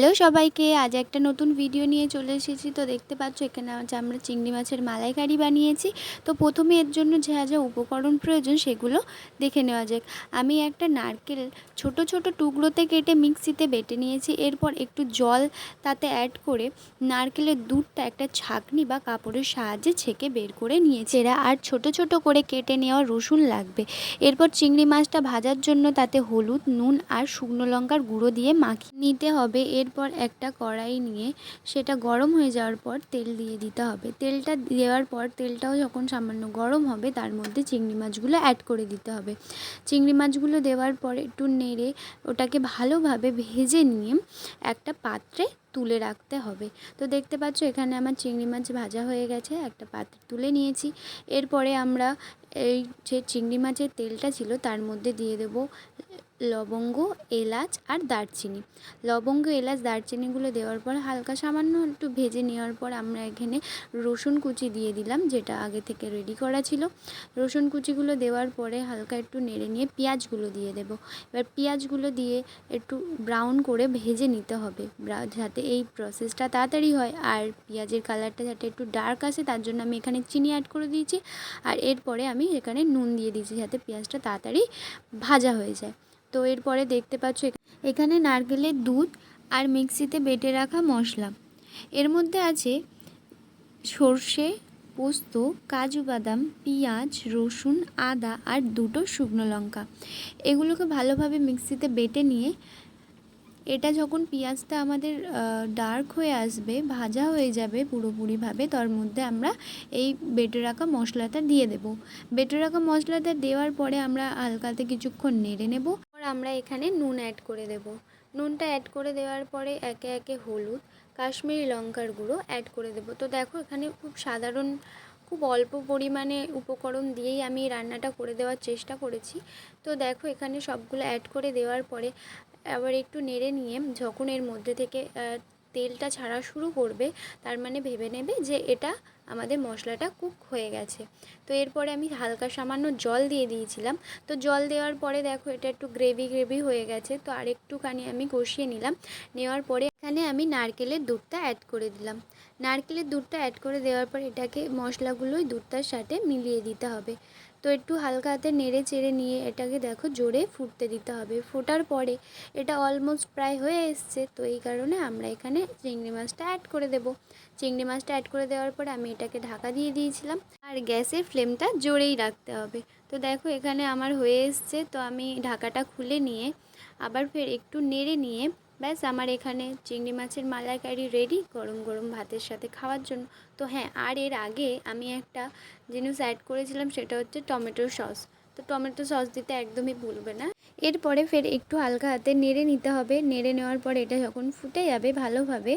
Hello সবাইকে, আজ একটা নতুন ভিডিও নিয়ে চলে এসেছি। তো দেখতে পাচ্ছ এখানে আমরা চিংড়ি মাছের মালাইকারি বানিয়েছি। তো প্রথমে এর জন্য যা যা উপকরণ প্রয়োজন সেগুলো দেখে নেওয়া যাক। আমি একটা নারকেল ছোট ছোট টুকরোতে কেটে মিক্সিতে বেটে নিয়েছি। এরপর একটু জল তাতে অ্যাড করে নারকেলের দুধটা একটা ছাঁকনি বা কাপড়ের সাহায্যে ছেঁকে বের করে নিয়েছি। আর ছোট ছোট করে কেটে নেওয়া রসুন লাগবে। এরপর চিংড়ি মাছটা ভাজার জন্য তাতে হলুদ, নুন আর শুকনো লঙ্কার গুঁড়ো দিয়ে মাখিয়ে নিতে হবে। এরপর একটা কড়াই নিয়ে সেটা গরম হয়ে যাওয়ার পর তেল দিয়ে দিতে হবে। তেলটা দেওয়ার পর তেলটাও যখন সামান্য গরম হবে তার মধ্যে চিংড়ি মাছগুলো অ্যাড করে দিতে হবে। চিংড়ি মাছগুলো দেওয়ার পর একটু নেড়ে ওটাকে ভালোভাবে ভেজে নিয়ে একটা পাত্রে তুলে রাখতে হবে। তো দেখতে পাচ্ছ এখানে আমার চিংড়ি মাছ ভাজা হয়ে গেছে, একটা পাত্রে তুলে নিয়েছি। এরপরে আমরা এই যে চিংড়ি মাছের তেলটা ছিল তার মধ্যে দিয়ে দেব লবঙ্গ, এলাচ আর দারচিনি। লবঙ্গ, এলাচ, দারচিনিগুলো দেওয়ার পর হালকা সামান্য একটু ভেজে নেওয়ার পর আমরা এখানে রসুন কুচি দিয়ে দিলাম, যেটা আগে থেকে রেডি করা ছিল। রসুন কুচিগুলো দেওয়ার পরে হালকা একটু নেড়ে নিয়ে পেঁয়াজগুলো দিয়ে দেব। এবার পেঁয়াজগুলো দিয়ে একটু ব্রাউন করে ভেজে নিতে হবে, যাতে এই প্রসেসটা তাড়াতাড়ি হয়। আর পেঁয়াজের কালারটা যাতে একটু ডার্ক আসে তার জন্য আমি এখানে চিনি অ্যাড করে দিয়েছি। আর এরপরে আমি এখানে নুন দিয়ে দিয়েছি যাতে পেঁয়াজটা তাড়াতাড়ি ভাজা হয়ে যায়। তো এরপরে দেখতে পাচ্ছ এখানে নারকেলের দুধ আর মিক্সিতে বেটে রাখা মশলা। এর মধ্যে আছে সর্ষে, পোস্ত, কাজু বাদাম, পেঁয়াজ, রসুন, আদা আর দুটো শুকনো লঙ্কা। এগুলোকে ভালোভাবে মিক্সিতে বেটে নিয়ে এটা যখন পেঁয়াজটা আমাদের ডার্ক হয়ে আসবে, ভাজা হয়ে যাবে পুরোপুরিভাবে, তার মধ্যে আমরা এই বেটে রাখা মশলাটা দিয়ে দেব। বেটে রাখা মশলাটা দেওয়ার পরে আমরা হালকাতে কিছুক্ষণ নেড়ে নেব। আমরা এখানে নুন অ্যাড করে দেব। নুনটা অ্যাড করে দেওয়ার পরে একে একে হলুদ, কাশ্মীরি লঙ্কার গুঁড়ো অ্যাড করে দেব। তো দেখো এখানে খুব অল্প পরিমাণে উপকরণ দিয়েই আমি রান্নাটা করে দেওয়ার চেষ্টা করেছি। তো দেখো এখানে সবগুলো অ্যাড করে দেওয়ার পরে আবার একটু নেড়ে নিয়ে যখন এর মধ্যে থেকে তেলটা ছাড়া শুরু করবে, তার মানে ভেবে নেবে যে এটা আমাদের মশলাটা কুক হয়ে গেছে। তো এরপরে আমি হালকা সামান্য জল দিয়ে দিয়েছিলাম। তো জল দেওয়ার পরে দেখো এটা একটু গ্রেভি হয়ে গেছে। তো আরেকটুখানি আমি কষিয়ে নিলাম। নেওয়ার পরে এখানে আমি নারকেলের দুধটা অ্যাড করে দিলাম। নারকেলের দুধটা অ্যাড করে দেওয়ার পর এটাকে মশলাগুলোই দুধটার সাথে মিলিয়ে দিতে হবে। তো একটু হালকা হাতে নেড়ে চেড়ে নিয়ে এটাকে দেখো জোরে ফুটতে দিতে হবে। ফোটার পরে এটা অলমোস্ট প্রায় হয়ে এসছে। তো এই কারণে আমরা এখানে চিংড়ি মাছটা অ্যাড করে দেব। চিংড়ি মাছটা অ্যাড করে দেওয়ার পরে আমি এটাকে ঢাকা দিয়ে দিয়েছিলাম। আর গ্যাসের ফ্লেমটা জোরেই রাখতে হবে। তো দেখো এখানে আমার হয়ে এসছে। তো আমি ঢাকাটা খুলে নিয়ে আবার ফের একটু নেড়ে নিয়ে ব্যাস আমার এখানে চিংড়ি মাছের মালাইকারি রেডি, গরম গরম ভাতের সাথে খাওয়ার জন্য। তো হ্যাঁ, আর এর আগে আমি একটা জিনিস অ্যাড করেছিলাম, সেটা হচ্ছে টমেটো সস। তো টমেটো সস দিতে একদমই ভুলবে না। এরপরে ফের একটু হালকা হাতে নেড়ে নিতে হবে। নেড়ে নেওয়ার পর এটা যখন ফুটে যাবে ভালোভাবে,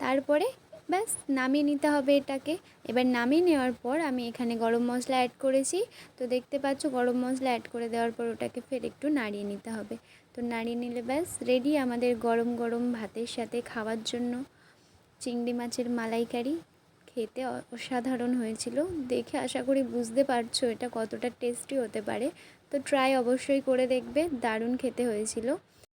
তারপরে ব্যাস নামিয়ে নিতে হবে এটাকে। এবার নামিয়ে নেওয়ার পর আমি এখানে গরম মশলা অ্যাড করেছি। তো দেখতে পাচ্ছ গরম মশলা অ্যাড করে দেওয়ার পর ওটাকে ফের একটু নাড়িয়ে নিতে হবে। তো নাড়িয়ে নিলে ব্যাস রেডি আমাদের গরম গরম ভাতের সাথে খাওয়ার জন্য চিংড়ি মাছের মালাইকারি। খেতে অসাধারণ হয়েছিল। দেখে আশা করি বুঝতে পারছো এটা কতটা টেস্টি হতে পারে। তো ট্রাই অবশ্যই করে দেখবে, দারুণ খেতে হয়েছিল।